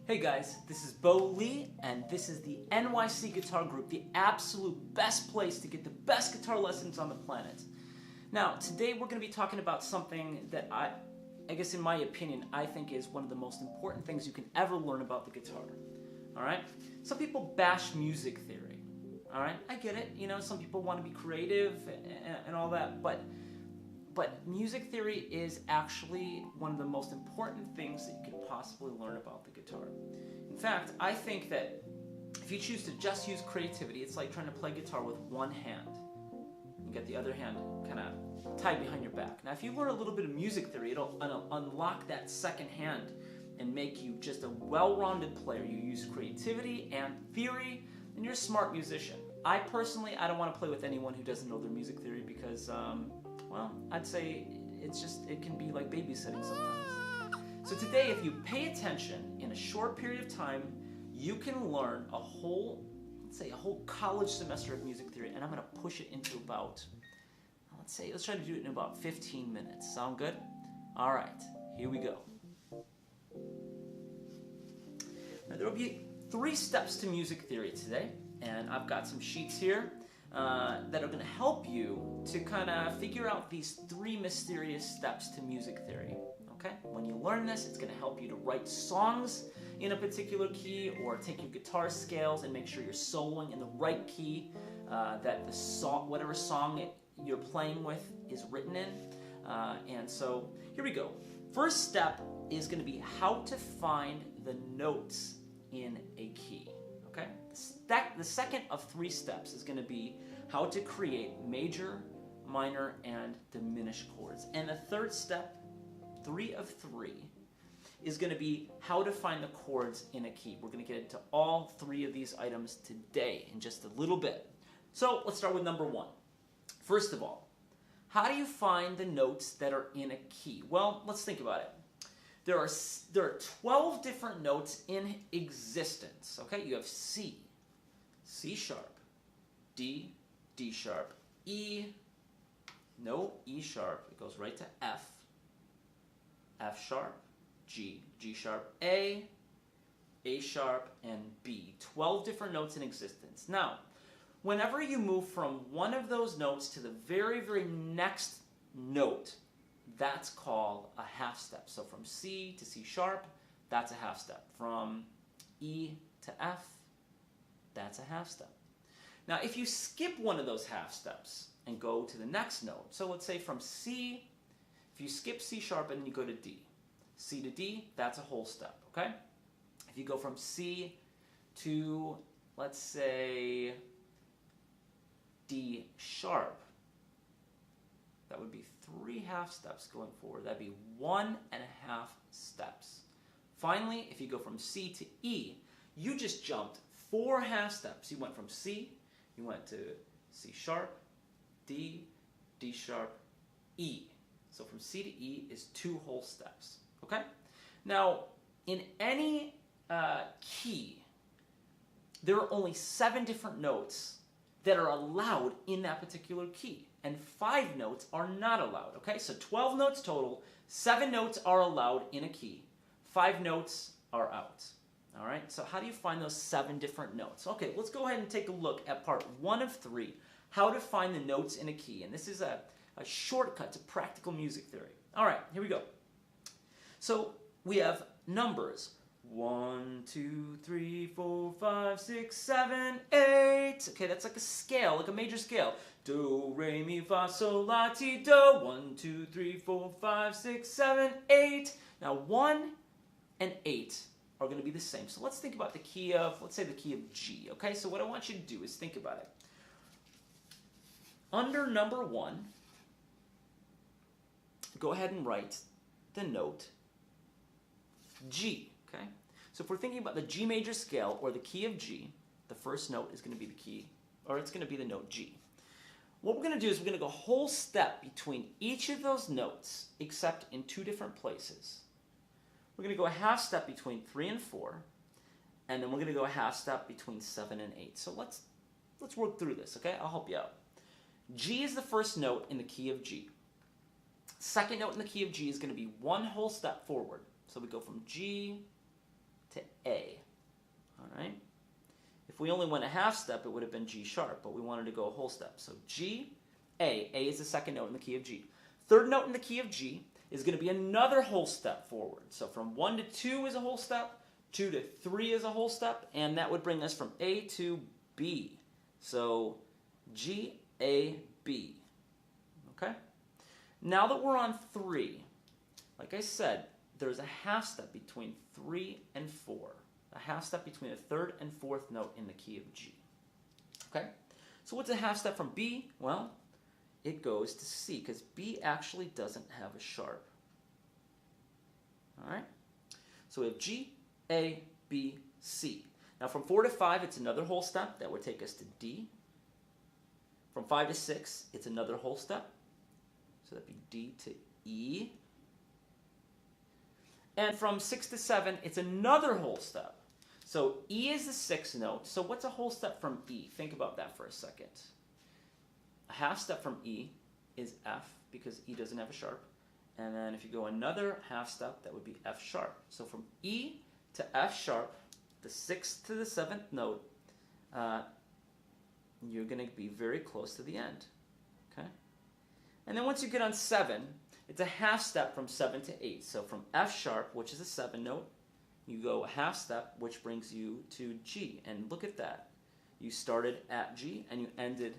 Hey guys, this is Bo Lee, and this is the NYC Guitar Group, the absolute best place to get the best guitar lessons on the planet. Now, today we're going to be talking about something that I guess in my opinion, I think is one of the most important things you can ever learn about the guitar. Alright? Some people bash music theory. Alright? I get it. You know, some people want to be creative and all that, but music theory is actually one of the most important things that you can possibly learn about the guitar. In fact, I think that if you choose to just use creativity, it's like trying to play guitar with one hand and get the other hand kind of tied behind your back. Now, if you learn a little bit of music theory, it'll unlock that second hand and make you just a well-rounded player. You use creativity and theory, and you're a smart musician. I personally, I don't want to play with anyone who doesn't know their music theory because, well, I'd say it can be like babysitting sometimes. So today, if you pay attention in a short period of time, you can learn a whole, let's say a whole college semester of music theory, and I'm going to push it into about, let's try to do it in about 15 minutes. Sound good? All right, here we go. Now, there will be 3 steps to music theory today, and I've got some sheets here that are going to help you to kind of figure out these 3 mysterious steps to music theory. Okay? When you learn this, it's going to help you to write songs in a particular key or take your guitar scales and make sure you're soloing in the right key that the song, whatever song you're playing with is written in. And so here we go. First step is going to be how to find the notes in a key. Okay? The second of 3 steps is going to be how to create major, minor, and diminished chords. And the third step, 3 of 3, is going to be how to find the chords in a key. We're going to get into all 3 of these items today in just a little bit. So let's start with number 1. First of all, how do you find the notes that are in a key? Well, let's think about it. There are 12 different notes in existence. Okay, you have C, C sharp, D, D sharp, E, no E sharp, it goes right to F, F sharp, G, G sharp, A sharp, and B. 12 different notes in existence. Now, whenever you move from one of those notes to the very, very next note, that's called a half step. So from C to C sharp, that's a half step. From E to F, that's a half step. Now, if you skip one of those half steps and go to the next note, so let's say from C, if you skip C sharp and you go to D, C to D, that's a whole step, okay? If you go from C to, let's say, D sharp, that would be 3 half steps going forward. That'd be 1.5 steps. Finally, if you go from C to E, you just jumped 4 half steps. You went from C, you went to C sharp, D, D sharp, E. So from C to E is 2 whole steps. Okay? Now, in any key, there are only 7 different notes that are allowed in that particular key, and 5 notes are not allowed. Okay? So 12 notes total, 7 notes are allowed in a key, 5 notes are out. All right? So how do you find those 7 different notes? Okay, let's go ahead and take a look at part 1 of 3, how to find the notes in a key. And this is a shortcut to practical music theory. All right, here we go. So we have numbers. 1, 2, 3, 4, 5, 6, 7, 8. Okay, that's like a scale, like a major scale. Do, re, mi, fa, sol, la, ti, do. 1, 2, 3, 4, 5, 6, 7, 8. Now 1 and 8 are going to be the same. So let's think about the key of, let's say the key of G. Okay, so what I want you to do is think about it. Under number 1, go ahead and write the note G. Okay, so if we're thinking about the G major scale or the key of G, the first note is going to be the key, or it's going to be the note G. What we're going to do is we're going to go a whole step between each of those notes, except in 2 different places. We're going to go a half step between 3 and 4, and then we're going to go a half step between 7 and 8. So let's work through this, okay? I'll help you out. G is the first note in the key of G. Second note in the key of G is going to be 1 whole step forward. So we go from G to A. All right? If we only went a half step, it would have been G sharp, but we wanted to go a whole step. So G, A. A is the second note in the key of G. Third note in the key of G is going to be another whole step forward. So from 1 to 2 is a whole step, 2 to 3 is a whole step, and that would bring us from A to B. So G, A, B. Okay? Now that we're on 3, like I said, there's a half step between 3 and 4. A half step between the third and fourth note in the key of G. Okay? So what's a half step from B? Well, it goes to C, because B actually doesn't have a sharp. All right? So we have G, A, B, C. Now from 4 to 5, it's another whole step. That would take us to D. From 5 to 6, it's another whole step. So that'd be D to E. And from 6 to 7, it's another whole step. So E is the sixth note. So what's a whole step from E? Think about that for a second. A half step from E is F, because E doesn't have a sharp. And then if you go another half step, that would be F sharp. So from E to F sharp, the 6th to the 7th note, you're going to be very close to the end. Okay? And then once you get on 7, it's a half step from 7 to 8. So from F sharp, which is a 7 note, you go a half step, which brings you to G. And look at that. You started at G and you ended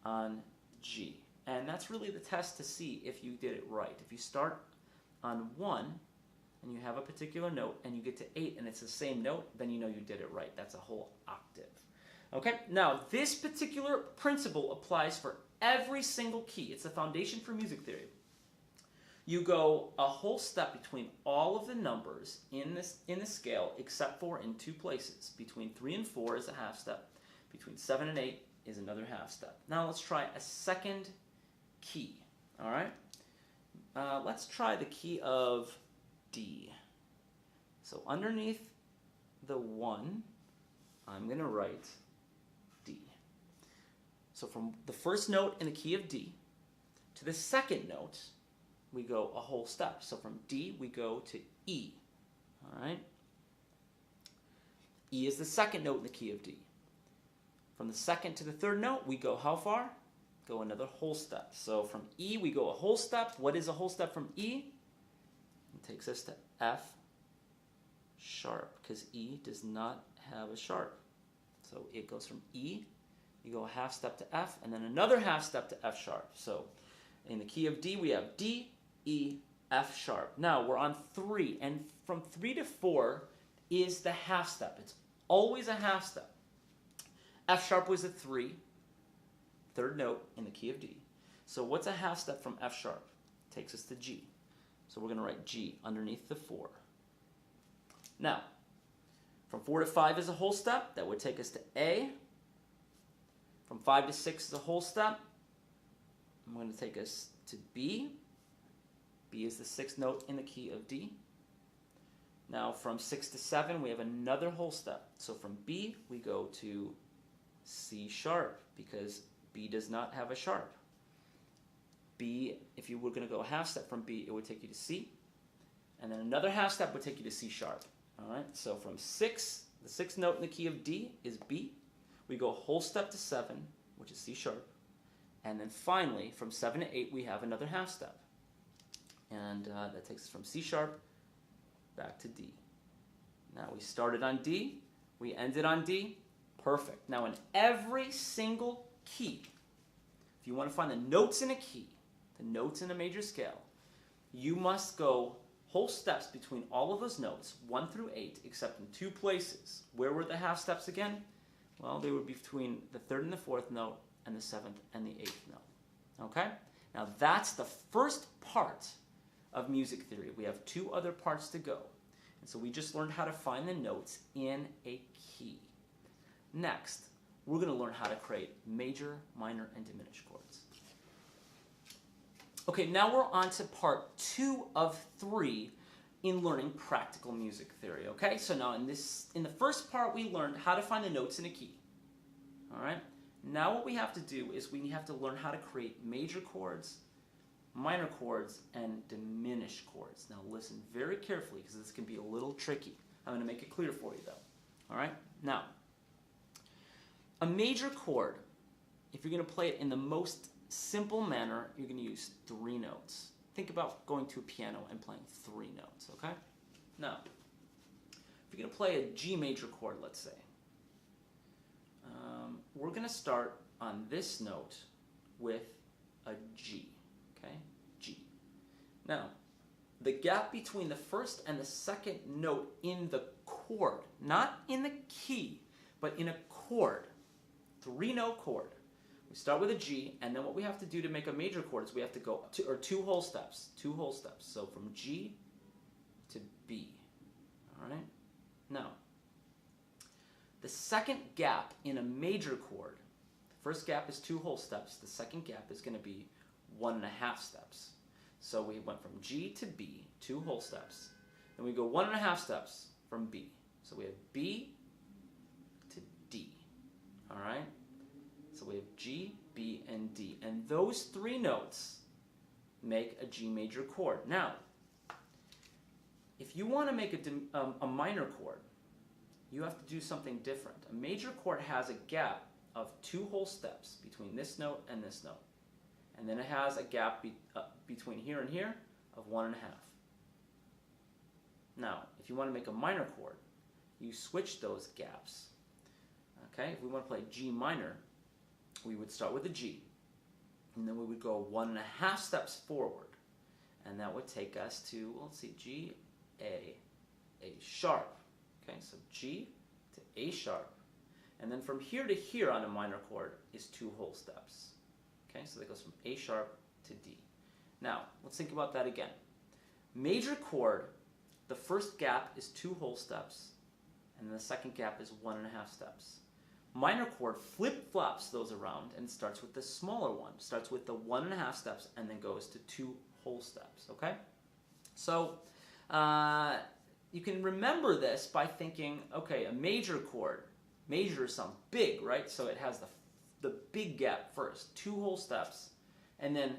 on G. And that's really the test to see if you did it right. If you start on 1 and you have a particular note and you get to 8 and it's the same note, then you know you did it right. That's a whole octave. Okay, now this particular principle applies for every single key. It's the foundation for music theory. You go a whole step between all of the numbers in the scale, except for in 2 places. Between 3 and 4 is a half step. Between 7 and 8 is another half step. Now let's try a second key. All right? Let's try the key of D. So underneath the 1, I'm going to write D. So from the first note in the key of D to the second note, we go a whole step. So from D, we go to E. All right? E is the second note in the key of D. From the second to the third note, we go how far? Go another whole step. So from E, we go a whole step. What is a whole step from E? It takes us to F sharp, because E does not have a sharp. So it goes from E, you go a half step to F, and then another half step to F sharp. So in the key of D, we have D, E, F sharp. Now we're on 3, and from 3 to 4 is the half step. It's always a half step. F sharp was a 3, third note in the key of D. So what's a half step from F sharp? Takes us to G. So we're going to write G underneath the 4. Now, from 4 to 5 is a whole step. That would take us to A. From 5 to 6 is a whole step. I'm going to take us to B. B is the 6th note in the key of D. Now from 6 to 7, we have another whole step. So from B, we go to C sharp, because B does not have a sharp. B, if you were going to go a half step from B, it would take you to C. And then another half step would take you to C sharp. All right, so from 6, the 6th note in the key of D is B. We go a whole step to 7, which is C sharp. And then finally, from 7 to 8, we have another half step. And that takes us from C sharp back to D. Now we started on D, we ended on D. Perfect. Now in every single key, if you want to find the notes in a key, the notes in a major scale, you must go whole steps between all of those notes, 1 through 8, except in 2 places. Where were the half steps again? Well, they would be between the 3rd and the 4th note and the 7th and the 8th note. Okay? Now that's the first part of music theory. We have 2 other parts to go. And so we just learned how to find the notes in a key. Next, we're going to learn how to create major, minor, and diminished chords. Okay, now we're on to part 2 of 3 in learning practical music theory. Okay, so now in the first part we learned how to find the notes in a key. All right, now what we have to do is we have to learn how to create major chords, minor chords, and diminished chords. Now listen very carefully, because this can be a little tricky. I'm going to make it clear for you though. All right? Now, a major chord, if you're going to play it in the most simple manner, you're going to use 3 notes. Think about going to a piano and playing 3 notes, okay? Now, if you're going to play a G major chord, let's say, we're going to start on this note with a G, okay? G. Now, the gap between the first and the second note in the chord, not in the key, but in a chord, 3-note chord. We start with a G, and then what we have to do to make a major chord is we have to go to, 2 whole steps, 2 whole steps. So from G to B, all right? Now, the second gap in a major chord, the first gap is 2 whole steps, the second gap is going to be 1.5 steps. So we went from G to B, 2 whole steps, and we go 1.5 steps from B. So we have B to D, all right? So we have G, B, and D, and those 3 notes make a G major chord. Now, if you want to make a minor chord, you have to do something different. A major chord has a gap of 2 whole steps between this note and this note. And then it has a gap between here and here of 1.5. Now, if you want to make a minor chord, you switch those gaps. Okay, if we want to play G minor, we would start with a G, and then we would go 1.5 steps forward. And that would take us to, let's see, G, A sharp. Okay, so G to A sharp. And then from here to here on a minor chord is 2 whole steps. Okay, so that goes from A sharp to D. Now, let's think about that again. Major chord, the first gap is 2 whole steps, and then the second gap is 1.5 steps. Minor chord flip-flops those around and starts with the smaller one. Starts with the 1.5 steps and then goes to 2 whole steps, okay? So, you can remember this by thinking, okay, a major chord, major sounds big, right? So it has the big gap first, 2 whole steps, and then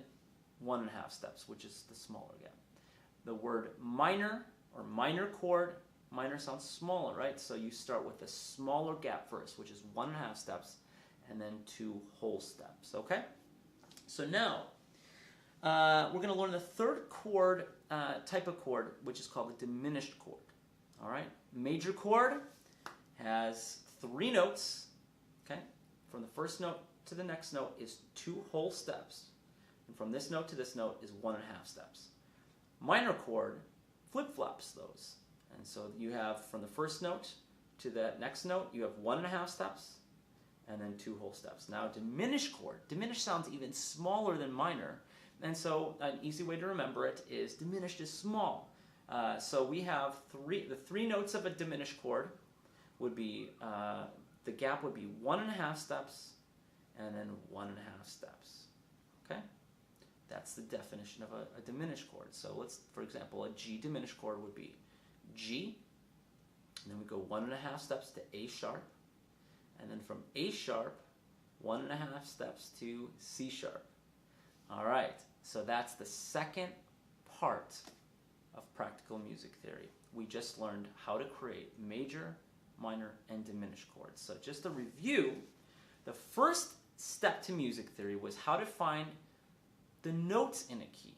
1.5 steps, which is the smaller gap. The word minor or minor chord, minor sounds smaller, right? So you start with a smaller gap first, which is 1.5 steps, and then 2 whole steps, okay? So now, we're going to learn the third chord, type of chord, which is called the diminished chord, all right? Major chord has 3 notes, okay? From the first note to the next note is 2 whole steps, and from this note to this note is 1.5 steps. Minor chord flip-flops those, and so you have from the first note to the next note, you have 1.5 steps, and then 2 whole steps. Now diminished chord, diminished sounds even smaller than minor, and so an easy way to remember it is diminished is small. So we have the 3 notes of a diminished chord would be, the gap would be 1.5 steps and then 1.5 steps, okay? That's the definition of a diminished chord. So let's, for example, a G diminished chord would be G, and then we go 1.5 steps to A sharp, and then from A sharp, 1.5 steps to C sharp. All right, so that's the second part of practical music theory. We just learned how to create major, minor, and diminished chords. So just a review, the first step to music theory was how to find the notes in a key.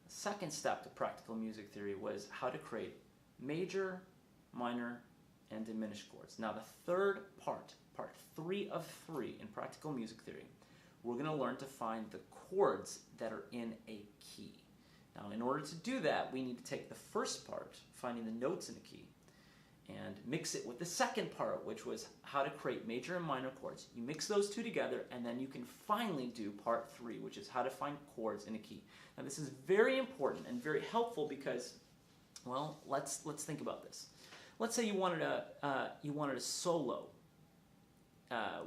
The second step to practical music theory was how to create major, minor, and diminished chords. Now the third part 3 of 3 in practical music theory, we're going to learn to find the chords that are in a key. Now in order to do that, we need to take the first part, finding the notes in a key, and mix it with the second part, which was how to create major and minor chords. You mix those 2 together, and then you can finally do part 3, which is how to find chords in a key. Now this is very important and very helpful because, well, let's think about this. Let's say you wanted a solo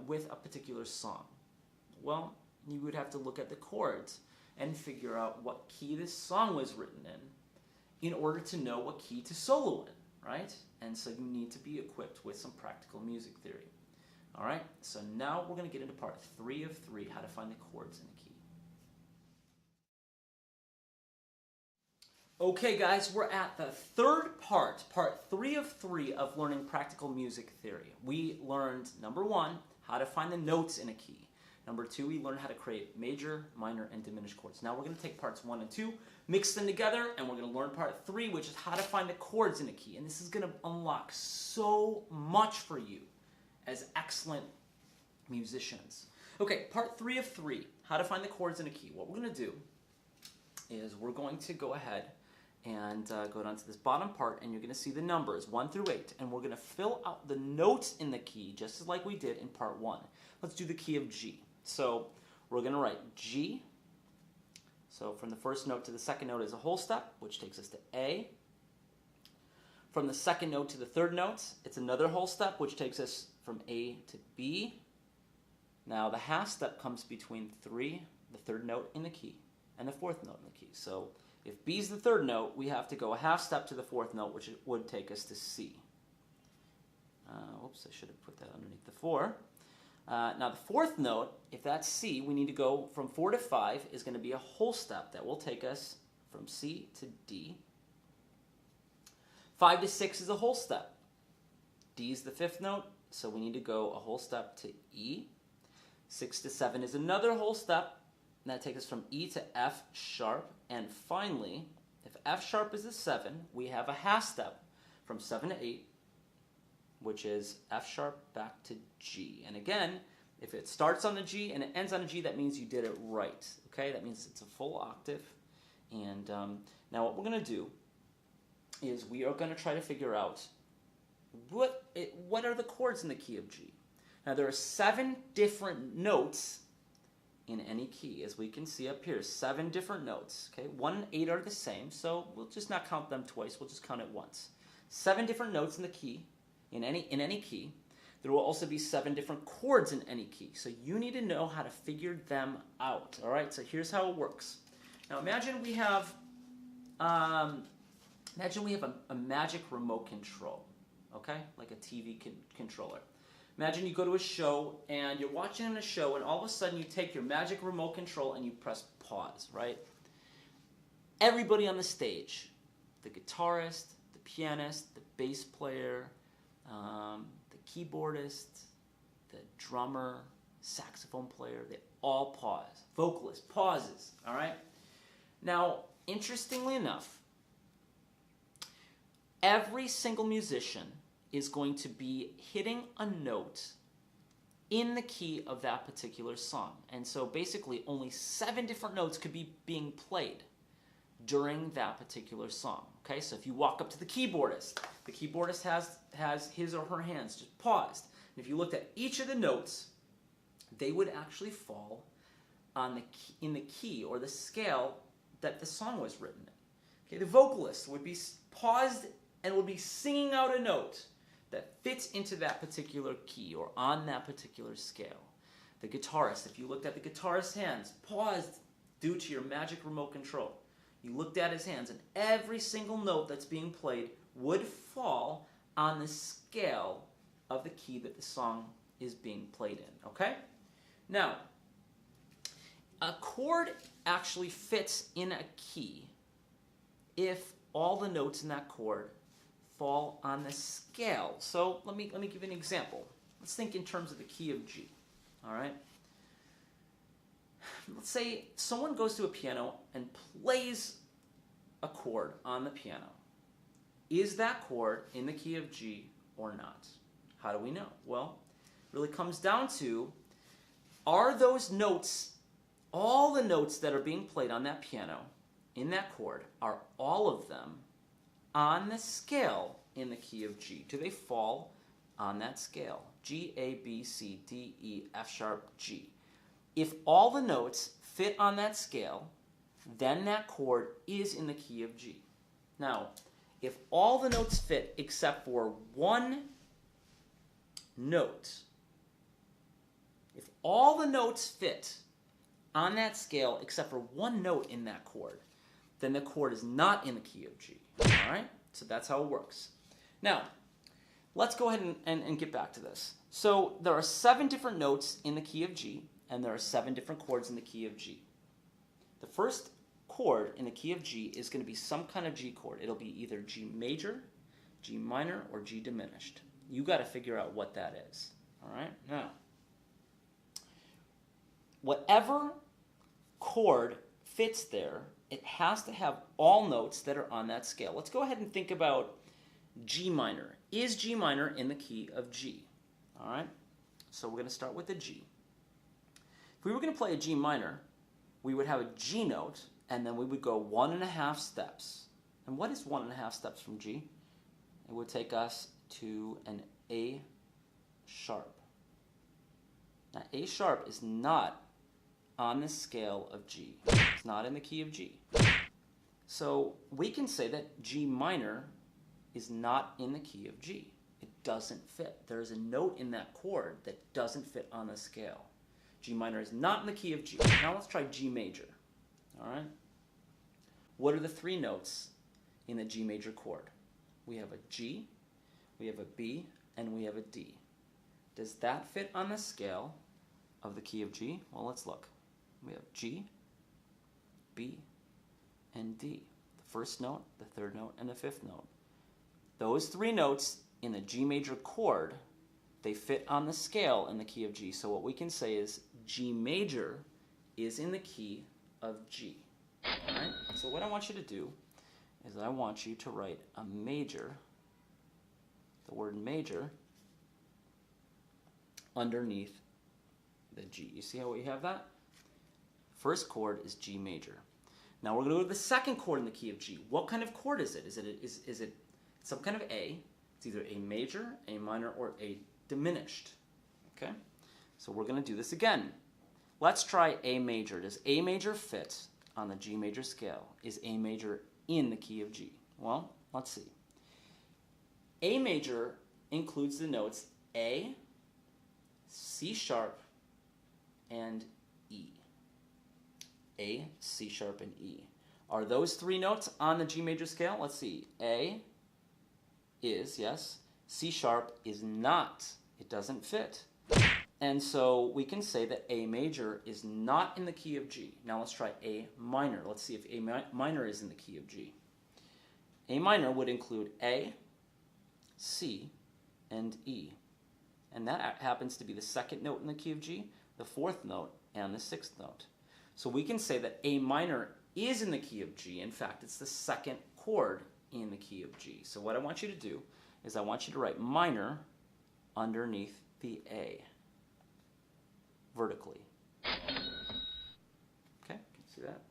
with a particular song. Well, you would have to look at the chords and figure out what key this song was written in order to know what key to solo in, right? And so you need to be equipped with some practical music theory. All right, so now we're going to get into part 3 of 3, how to find the chords in a key. Okay guys, we're at the third part 3 of 3 of learning practical music theory. We learned, number 1, how to find the notes in a key. Number 2, we learned how to create major, minor, and diminished chords. Now we're going to take parts 1 and 2, mix them together, and we're going to learn part 3, which is how to find the chords in a key. And this is going to unlock so much for you as excellent musicians. Okay, part 3 of 3, how to find the chords in a key. What we're going to do is we're going to go ahead and go down to this bottom part, and you're going to see the numbers 1 through 8, and we're going to fill out the notes in the key just as like we did in part 1. Let's do the key of G. So we're going to write G. So from the first note to the second note is a whole step, which takes us to A. From the second note to the third note, it's another whole step, which takes us from A to B. Now the half step comes between 3, the third note in the key, and the fourth note in the key. So if B is the third note, we have to go a half step to the fourth note, which would take us to C. Oops, I should have put that underneath the 4. Now the fourth note, if that's C, we need to go from 4 to 5 is going to be a whole step that will take us from C to D. 5 to 6 is a whole step. D is the fifth note, so we need to go a whole step to E. 6 to 7 is another whole step, and that takes us from E to F sharp. And finally, if F sharp is a 7, we have a half step from 7 to 8, which is F sharp back to G. And again, if it starts on a G and it ends on a G, that means you did it right. Okay, that means it's a full octave. And now what we're going to do is we are going to try to figure out what are the chords in the key of G. Now there are 7 different notes in any key, as we can see up here, 7 different notes. Okay, 1 and 8 are the same, so we'll just not count them twice. We'll just count it once. 7 different notes in the key, in any key. There will also be 7 different chords in any key. So you need to know how to figure them out. All right. So here's how it works. Now imagine we have a magic remote control. Okay, like a TV controller. Imagine you go to a show and you're watching a show and all of a sudden you take your magic remote control and you press pause, right? Everybody on the stage, the guitarist, the pianist, the bass player, the keyboardist, the drummer, saxophone player, they all pause. Vocalist pauses, all right? Now, interestingly enough, every single musician is going to be hitting a note in the key of that particular song. And so basically only 7 different notes could be being played during that particular song. Okay, so if you walk up to the keyboardist has his or her hands just paused. And if you looked at each of the notes, they would actually fall on the key, in the key or the scale that the song was written in. Okay, the vocalist would be paused and would be singing out a note that fits into that particular key or on that particular scale. The guitarist, if you looked at the guitarist's hands, paused due to your magic remote control. You looked at his hands and every single note that's being played would fall on the scale of the key that the song is being played in, okay? Now, a chord actually fits in a key if all the notes in that chord fall on the scale. So let me give you an example. Let's think in terms of the key of G. All right. Let's say someone goes to a piano and plays a chord on the piano. Is that chord in the key of G or not? How do we know? Well, it really comes down to, are those notes, all the notes that are being played on that piano in that chord, are all of them on the scale in the key of G? Do they fall on that scale? G, A, B, C, D, E, F sharp, G. If all the notes fit on that scale, then that chord is in the key of G. Now, if all the notes fit except for one note, if all the notes fit on that scale except for one note in that chord, then the chord is not in the key of G. All right? So that's how it works. Now, let's go ahead and get back to this. So there are 7 different notes in the key of G, and there are 7 different chords in the key of G. The first chord in the key of G is going to be some kind of G chord. It'll be either G major, G minor, or G diminished. You got to figure out what that is. All right? Now, whatever chord fits there, it has to have all notes that are on that scale. Let's go ahead and think about G minor. Is G minor in the key of G? All right? So we're going to start with the G. If we were going to play a G minor, we would have a G note, and then we would go 1.5 steps. And what is 1.5 steps from G? It would take us to an A sharp. Now, A sharp is not on the scale of G. It's not in the key of G. So we can say that G minor is not in the key of G. It doesn't fit. There is a note in that chord that doesn't fit on the scale. G minor is not in the key of G. Now let's try G major. All right? What are the 3 notes in the G major chord? We have a G, we have a B, and we have a D. Does that fit on the scale of the key of G? Well, let's look. We have G, B, and D. The first note, the 3rd note, and the 5th note. Those 3 notes in the G major chord, they fit on the scale in the key of G. So what we can say is G major is in the key of G. All right? So what I want you to do is I want you to write a major, the word major, underneath the G. You see how we have that? First chord is G major. Now we're going to go to the second chord in the key of G. What kind of chord is it? Is it some kind of A? It's either A major, A minor, or A diminished. Okay? So we're going to do this again. Let's try A major. Does A major fit on the G major scale? Is A major in the key of G? Well, let's see. A major includes the notes A, C sharp, and E. A, C sharp, and E. Are those 3 notes on the G major scale? Let's see. A is, yes. C sharp is not. It doesn't fit. And so we can say that A major is not in the key of G. Now let's try A minor. Let's see if A minor is in the key of G. A minor would include A, C, and E. And that happens to be the 2nd note in the key of G, the 4th note, and the 6th note. So we can say that A minor is in the key of G. In fact, it's the 2nd chord in the key of G. So what I want you to do is I want you to write minor underneath the A, vertically. Okay, can you see that?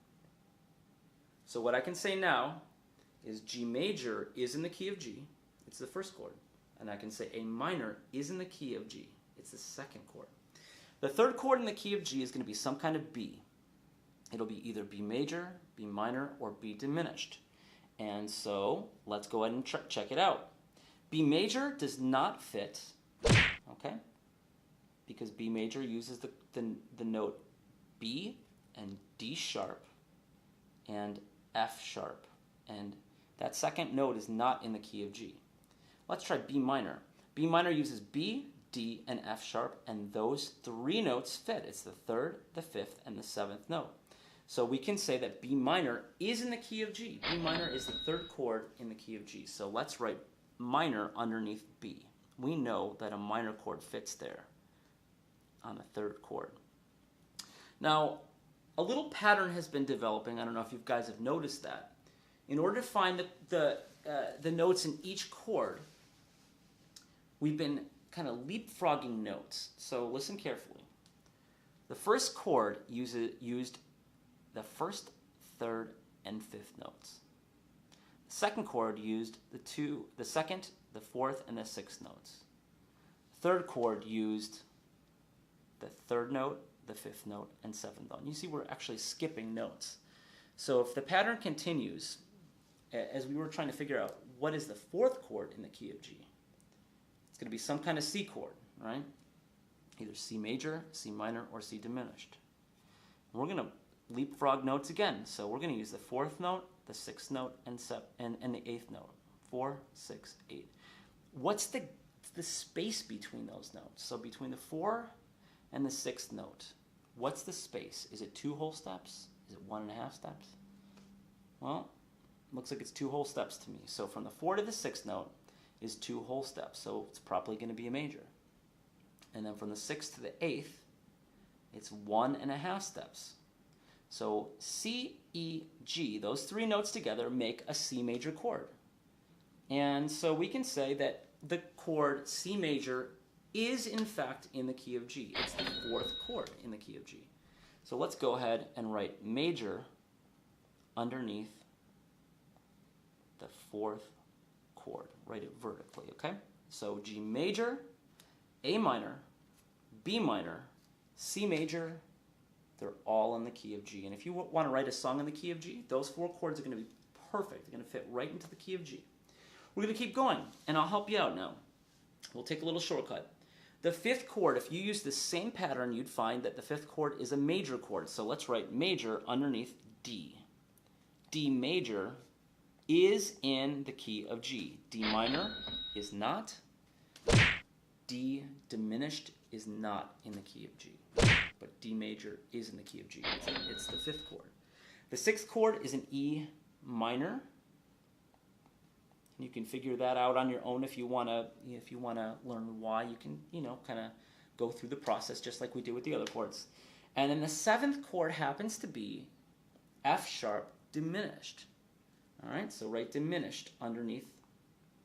So what I can say now is G major is in the key of G. It's the 1st chord. And I can say A minor is in the key of G. It's the 2nd chord. The 3rd chord in the key of G is going to be some kind of B. It'll be either B major, B minor, or B diminished. And so let's go ahead and check it out. B major does not fit, okay? Because B major uses the note B and D sharp and F sharp. And that 2nd note is not in the key of G. Let's try B minor. B minor uses B, D, and F sharp, and those 3 notes fit. It's the 3rd, the 5th, and the 7th note. So we can say that B minor is in the key of G. B minor is the 3rd chord in the key of G. So let's write minor underneath B. We know that a minor chord fits there on the 3rd chord. Now, a little pattern has been developing. I don't know if you guys have noticed that. In order to find the notes in each chord, we've been kind of leapfrogging notes. So listen carefully. The first chord used the 1st, 3rd, and 5th notes. The 2nd chord used the 2nd, the 4th, and the 6th notes. The 3rd chord used the 3rd note, the 5th note, and 7th note. You see we're actually skipping notes. So if the pattern continues, as we were trying to figure out what is the 4th chord in the key of G, it's going to be some kind of C chord, right? Either C major, C minor, or C diminished. And we're going to leapfrog notes again. So we're going to use the 4th note, the 6th note, and the 8th note. 4, 6, 8. What's the space between those notes? So between the 4 and the 6th note, what's the space? Is it 2 whole steps? Is it 1.5 steps? Well, looks like it's 2 whole steps to me. So from the 4 to the 6th note is 2 whole steps, so it's probably going to be a major. And then from the 6th to the 8th, it's 1.5 steps. So C, E, G, those 3 notes together make a C major chord. And so we can say that the chord C major is in fact in the key of G. It's the 4th chord in the key of G. So let's go ahead and write major underneath the 4th chord. Write it vertically, okay? So G major, A minor, B minor, C major, they're all in the key of G. And if you want to write a song in the key of G, those 4 chords are going to be perfect. They're going to fit right into the key of G. We're going to keep going, and I'll help you out now. We'll take a little shortcut. The 5th chord, if you use the same pattern, you'd find that the 5th chord is a major chord. So let's write major underneath D. D major is in the key of G. D minor is not. D diminished is not in the key of G. But D major is in the key of G. It's the 5th chord. The 6th chord is an E minor. You can figure that out on your own if you want to learn why. You can, kind of go through the process just like we did with the other chords. And then the 7th chord happens to be F sharp diminished. All right, so write diminished underneath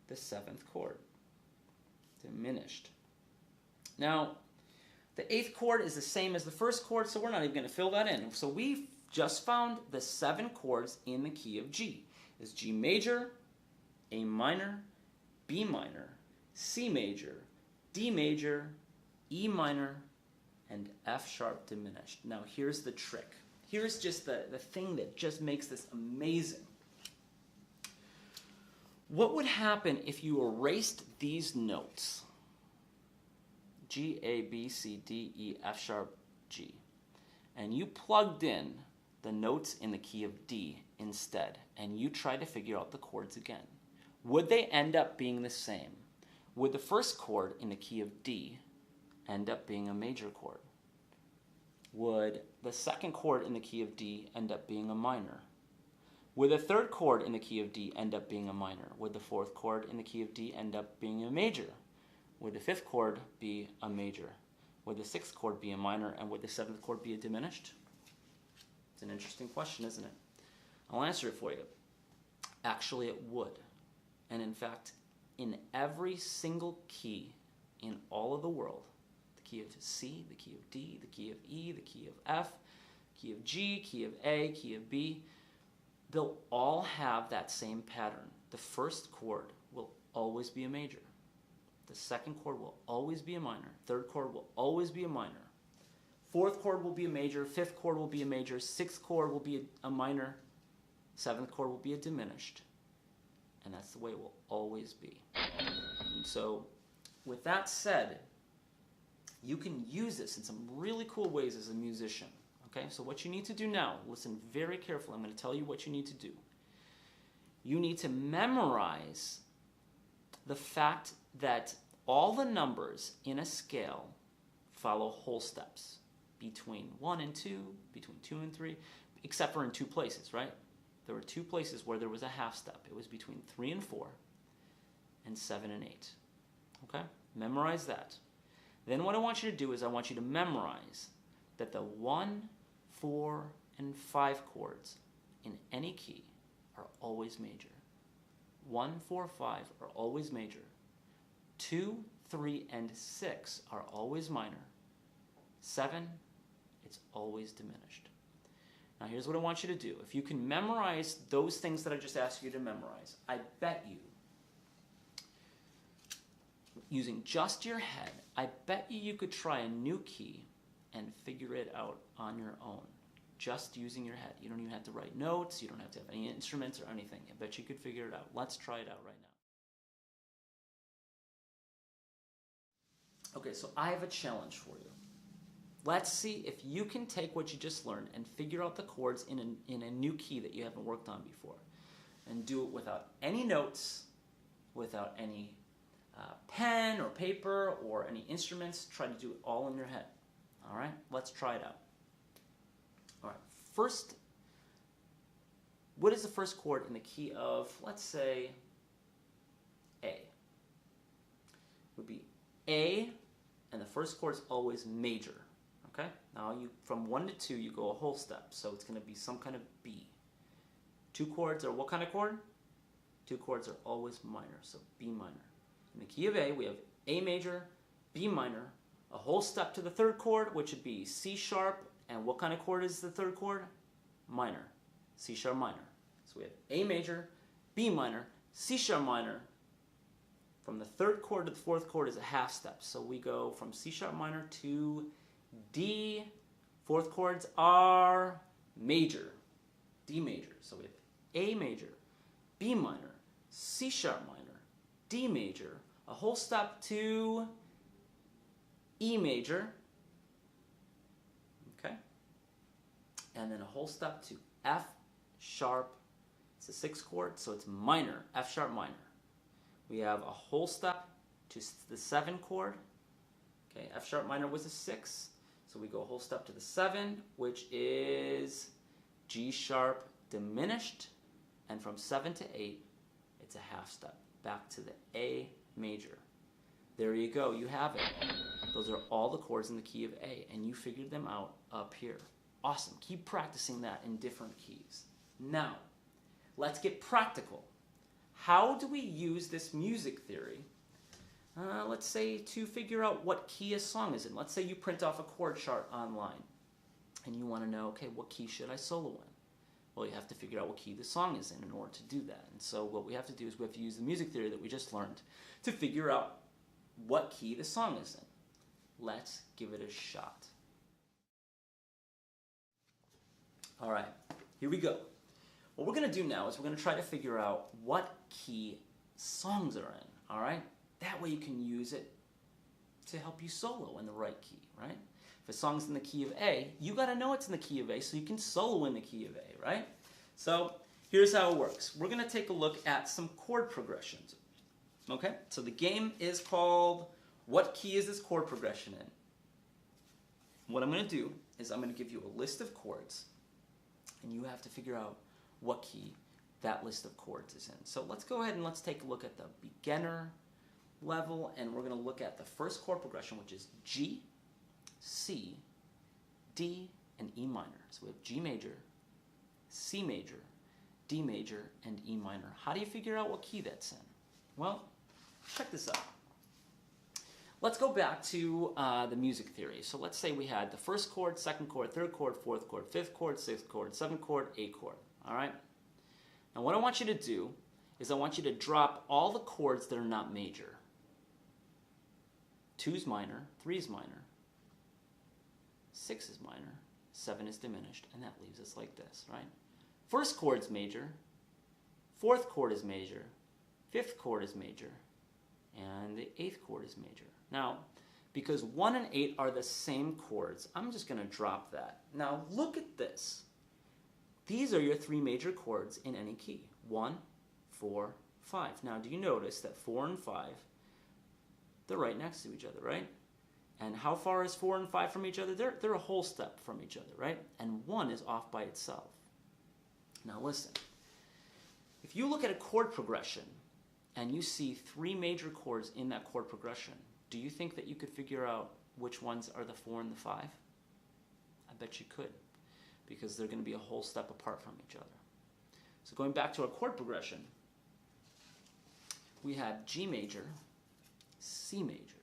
the 7th chord. Diminished. Now, the 8th chord is the same as the 1st chord, so we're not even going to fill that in. So we've just found the 7 chords in the key of G. It's G major, A minor, B minor, C major, D major, E minor, and F sharp diminished. Now here's the trick. Here's just the thing that just makes this amazing. What would happen if you erased these notes? G, A, B, C, D, E, F sharp, G. And you plugged in the notes in the key of D instead, and you tried to figure out the chords again. Would they end up being the same? Would the 1st chord in the key of D end up being a major chord? Would the 2nd chord in the key of D end up being a minor? Would the 3rd chord in the key of D end up being a minor? Would the 4th chord in the key of D end up being a major? Would the 5th chord be a major? Would the 6th chord be a minor? And would the 7th chord be a diminished? It's an interesting question, isn't it? I'll answer it for you. Actually, it would. And in fact, in every single key in all of the world, the key of C, the key of D, the key of E, the key of F, key of G, key of A, key of B, they'll all have that same pattern. The 1st chord will always be a major. The 2nd chord will always be a minor. 3rd chord will always be a minor. 4th chord will be a major. 5th chord will be a major. 6th chord will be a minor. 7th chord will be a diminished. And that's the way it will always be. And so, with that said, you can use this in some really cool ways as a musician. Okay, so what you need to do now, listen very carefully. I'm going to tell you what you need to do. You need to memorize the fact that all the numbers in a scale follow whole steps between 1 and 2, between 2 and 3, except for in 2 places, right? There were 2 places where there was a half step. It was between 3 and 4 and 7 and 8. Okay? Memorize that. Then what I want you to do is I want you to memorize that the 1, 4, and 5 chords in any key are always major. 1, 4, 5 are always major. 2, 3, and 6 are always minor. 7, it's always diminished. Now here's what I want you to do. If you can memorize those things that I just asked you to memorize, I bet you, using just your head, I bet you could try a new key and figure it out on your own. Just using your head. You don't even have to write notes. You don't have to have any instruments or anything. I bet you could figure it out. Let's try it out right now. Okay, so I have a challenge for you. Let's see if you can take what you just learned and figure out the chords in a new key that you haven't worked on before. And do it without any notes, without any pen or paper or any instruments. Try to do it all in your head. All right, let's try it out. All right, first what is the first chord in the key of, let's say, A? It would be A, and the first chord is always major. Okay? Now, from 1 to 2, you go a whole step, so it's going to be some kind of B. 2 chords are what kind of chord? 2 chords are always minor, so B minor. In the key of A, we have A major, B minor, a whole step to the third chord, which would be C sharp, and what kind of chord is the third chord? Minor, C sharp minor. So we have A major, B minor, C sharp minor. From the third chord to the fourth chord is a half step, so we go from C sharp minor to D. Fourth chords are major, D major. So we have A major, B minor, C sharp minor, D major, a whole step to E major, okay, and then a whole step to F sharp. It's a 6th chord, so it's minor, F sharp minor. We have a whole step to the 7 chord. Okay, F sharp minor was a 6, so we go a whole step to the 7, which is G sharp diminished, and from 7 to 8, it's a half step back to the A major. There you go, you have it. Those are all the chords in the key of A, and you figured them out up here. Awesome, keep practicing that in different keys. Now, let's get practical. How do we use this music theory, let's say, to figure out what key a song is in? Let's say you print off a chord chart online, and you want to know, okay, what key should I solo in? Well, you have to figure out what key the song is in order to do that. And so what we have to do is we have to use the music theory that we just learned to figure out what key the song is in. Let's give it a shot. All right, here we go. What we're going to do now is we're going to try to figure out what key songs are in, all right? That way you can use it to help you solo in the right key, right? If a song's in the key of A, you got to know it's in the key of A so you can solo in the key of A, right? So here's how it works. We're going to take a look at some chord progressions, okay? So the game is called, what key is this chord progression in? What I'm going to do is I'm going to give you a list of chords, and you have to figure out what key that list of chords is in. So let's go ahead and let's take a look at the beginner level, and we're going to look at the first chord progression, which is G, C, D, and E minor. So we have G major, C major, D major, and E minor. How do you figure out what key that's in? Well, check this out. Let's go back to the music theory. So let's say we had the first chord, second chord, third chord, fourth chord, fifth chord, sixth chord, seventh chord, eighth chord. All right? Now what I want you to do is I want you to drop all the chords that are not major. 2 is minor, 3 is minor, 6 is minor, 7 is diminished, and that leaves us like this, right? First chord's major, fourth chord is major, fifth chord is major, and the eighth chord is major. Now, because 1 and 8 are the same chords, I'm just going to drop that. Now, look at this. These are your 3 major chords in any key. 1, 4, 5. Now, do you notice that 4 and 5, they're right next to each other, right? And how far is 4 and 5 from each other? They're a whole step from each other, right? And 1 is off by itself. Now, listen. If you look at a chord progression and you see 3 major chords in that chord progression, do you think that you could figure out which ones are the 4 and the 5? I bet you could, because they're going to be a whole step apart from each other. So going back to our chord progression, we have G major, C major,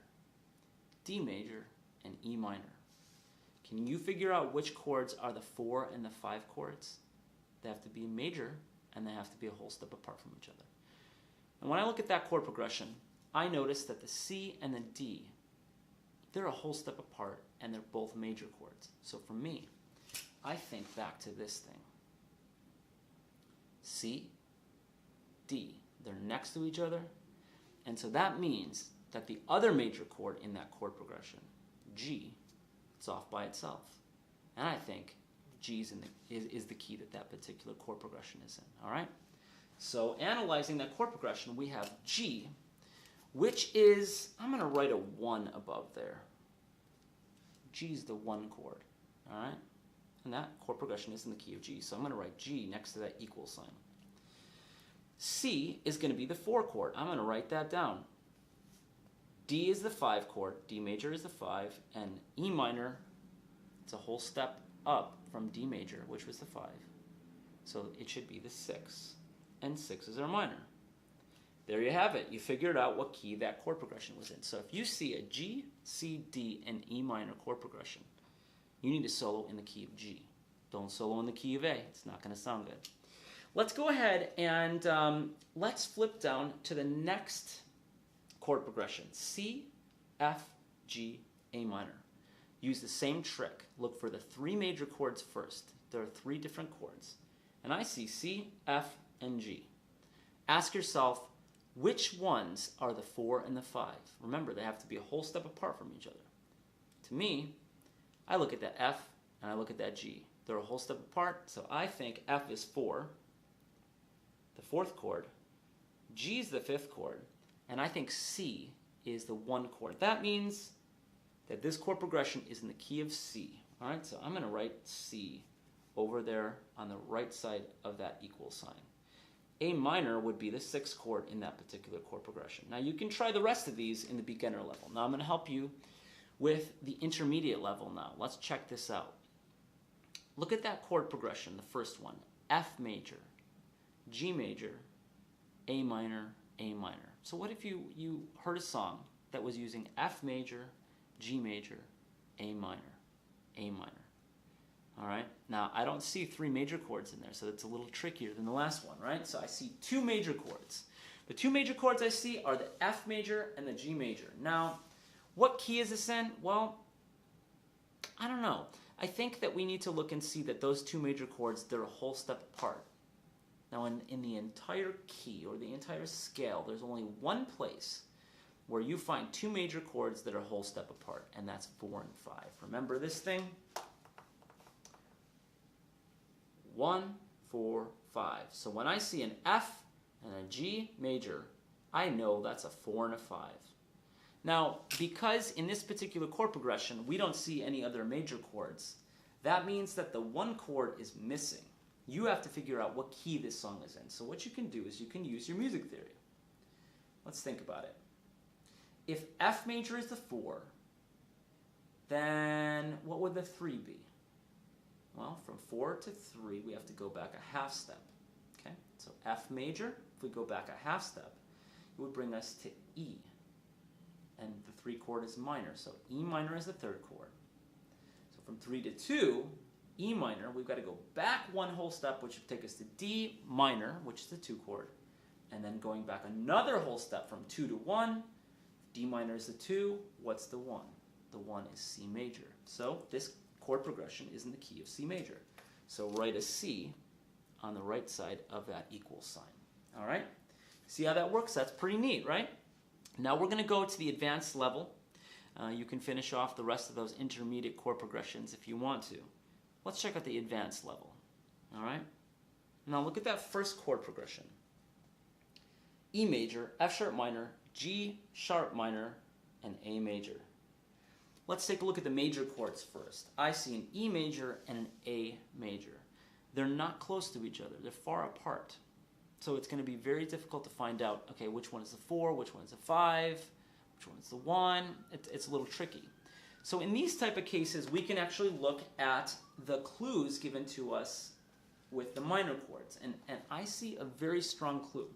D major, and E minor. Can you figure out which chords are the 4 and the 5 chords? They have to be major, and they have to be a whole step apart from each other. And when I look at that chord progression, I notice that the C and the D, they're a whole step apart, and they're both major chords. So for me, I think back to this thing. C, D, they're next to each other, and so that means that the other major chord in that chord progression, G, it's off by itself. And I think G is the key that that particular chord progression is in, all right? So analyzing that chord progression, we have G, which is, I'm going to write a 1 above there. G is the 1 chord, all right? and that chord progression is in the key of G. So I'm going to write G next to that equal sign. C is going to be the 4 chord. I'm going to write that down. D is the 5 chord, D major is the 5, and E minor, it's a whole step up from D major, which was the 5. So it should be the 6, and 6 is our minor. There you have it. You figured out what key that chord progression was in. So if you see a G, C, D, and E minor chord progression, you need to solo in the key of G. Don't solo in the key of A. It's not going to sound good. Let's go ahead and let's flip down to the next chord progression. C, F, G, A minor. Use the same trick. Look for the 3 major chords first. There are 3 different chords. And I see C, F, and G. Ask yourself, which ones are the 4 and the 5? Remember, they have to be a whole step apart from each other. To me, I look at that F and I look at that G. They're a whole step apart, so I think F is 4, the 4th chord. G is the 5th chord. And I think C is the 1 chord. That means that this chord progression is in the key of C. All right, so I'm going to write C over there on the right side of that equal sign. A minor would be the 6th chord in that particular chord progression. Now you can try the rest of these in the beginner level. Now I'm going to help you with the intermediate level now. Let's check this out. Look at that chord progression, the first one. F major, G major, A minor, A minor. So what if you heard a song that was using F major, G major, A minor, A minor? All right, now I don't see 3 major chords in there, so it's a little trickier than the last one, right? So I see 2 major chords. The 2 major chords I see are the F major and the G major. Now, what key is this in? Well, I don't know. I think that we need to look and see that those 2 major chords, they're a whole step apart. Now, in the entire key or the entire scale, there's only one place where you find 2 major chords that are a whole step apart, and that's 4 and 5. Remember this thing? 1, 4, 5. So when I see an F and a G major, I know that's a 4 and a 5. Now, because in this particular chord progression, we don't see any other major chords, that means that the 1 chord is missing. You have to figure out what key this song is in. So what you can do is you can use your music theory. Let's think about it. If F major is the 4, then what would the 3 be? Well, from 4 to 3, we have to go back a half step. Okay? So F major, if we go back a half step, it would bring us to E. And the 3 chord is minor, so E minor is the 3rd chord. So from 3 to 2, E minor, we've got to go back 1 whole step, which would take us to D minor, which is the 2 chord. And then going back another whole step from 2 to 1, D minor is the 2, what's the 1? The 1 is C major. So this chord progression is in the key of C major. So write a C on the right side of that equal sign. All right? See how that works? That's pretty neat, right? Now we're going to go to the advanced level. You can finish off the rest of those intermediate chord progressions if you want to. Let's check out the advanced level. All right? Now look at that first chord progression. E major, F sharp minor, G sharp minor, and A major. Let's take a look at the major chords first. I see an E major and an A major. They're not close to each other. They're far apart. So it's going to be very difficult to find out, okay, which one is the 4, which one is the 5, which one is the 1. It's a little tricky. So in these type of cases, we can actually look at the clues given to us with the minor chords. And I see a very strong clue.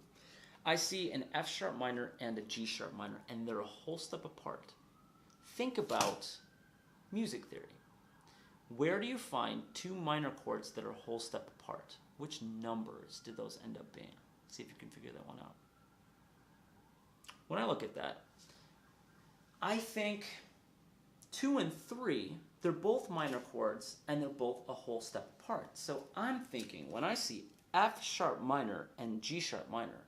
I see an F sharp minor and a G sharp minor, and they're a whole step apart. Think about music theory. Where do you find 2 minor chords that are a whole step apart? Which numbers did those end up being? See if you can figure that one out. When I look at that, I think 2 and 3, they're both minor chords and they're both a whole step apart. So I'm thinking when I see F sharp minor and G sharp minor,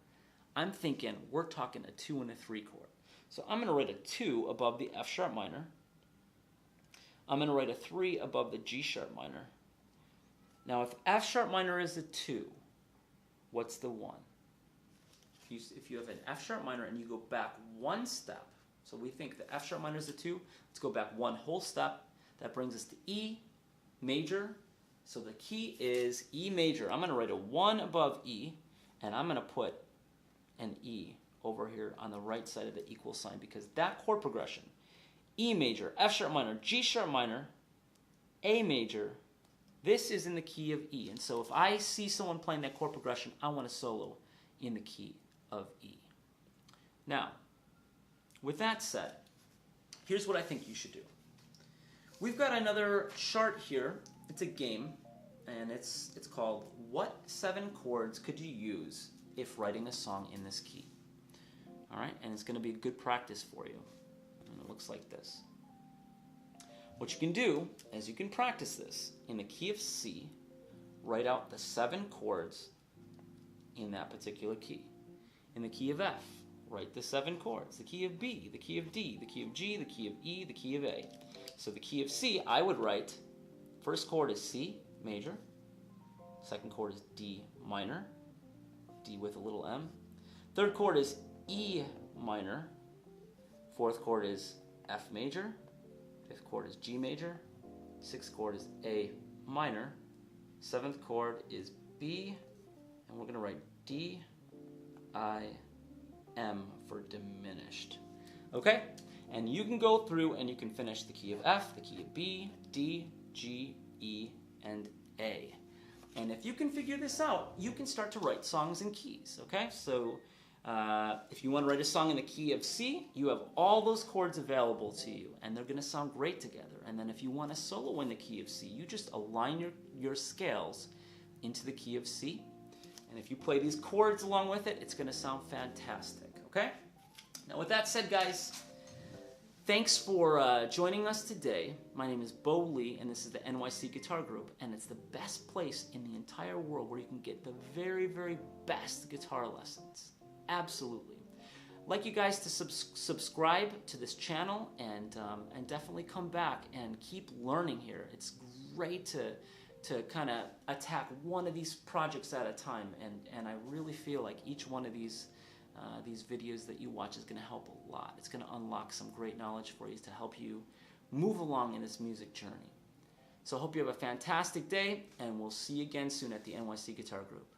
I'm thinking we're talking a 2 and a 3 chord. So I'm going to write a 2 above the F sharp minor. I'm going to write a 3 above the G sharp minor. Now if F sharp minor is a 2, what's the 1? If you have an F sharp minor and you go back 1 step, so we think the F sharp minor is a 2, let's go back 1 whole step. That brings us to E major, So the key is E major. I'm going to write a 1 above E, and I'm going to put an E over here on the right side of the equal sign, because that chord progression, E major, F sharp minor, G sharp minor, A major, this is in the key of E. And so if I see someone playing that chord progression, I want to solo in the key of E. Now, with that said, here's what I think you should do. We've got another chart here. It's a game, and it's called What 7 Chords Could You Use If Writing a Song in This Key? All right, and it's going to be a good practice for you. And it looks like this. What you can do is you can practice this in the key of C, write out the 7 chords in that particular key. In the key of F, write the 7 chords. The key of B, the key of D, the key of G, the key of E, the key of A. So the key of C, I would write, first chord is C major, second chord is D minor, D with a little m. Third chord is E minor, fourth chord is F major, fifth chord is G major, sixth chord is A minor, seventh chord is B, and we're going to write D, I, M for diminished. Okay? And you can go through and you can finish the key of F, the key of B, D, G, E, and A. And if you can figure this out, you can start to write songs in keys, okay? So if you want to write a song in the key of C, you have all those chords available to you, and they're going to sound great together. And then if you want to solo in the key of C, you just align your scales into the key of C. And if you play these chords along with it, it's going to sound fantastic, okay? Now with that said, guys, thanks for joining us today. My name is Bo Lee, and this is the NYC Guitar Group, and it's the best place in the entire world where you can get the very, very best guitar lessons. Absolutely. I'd like you guys to subscribe to this channel and definitely come back and keep learning here. It's great to kind of attack one of these projects at a time, and I really feel like each one of these videos that you watch is going to help a lot. It's going to unlock some great knowledge for you to help you move along in this music journey. So I hope you have a fantastic day, and we'll see you again soon at the NYC Guitar Group.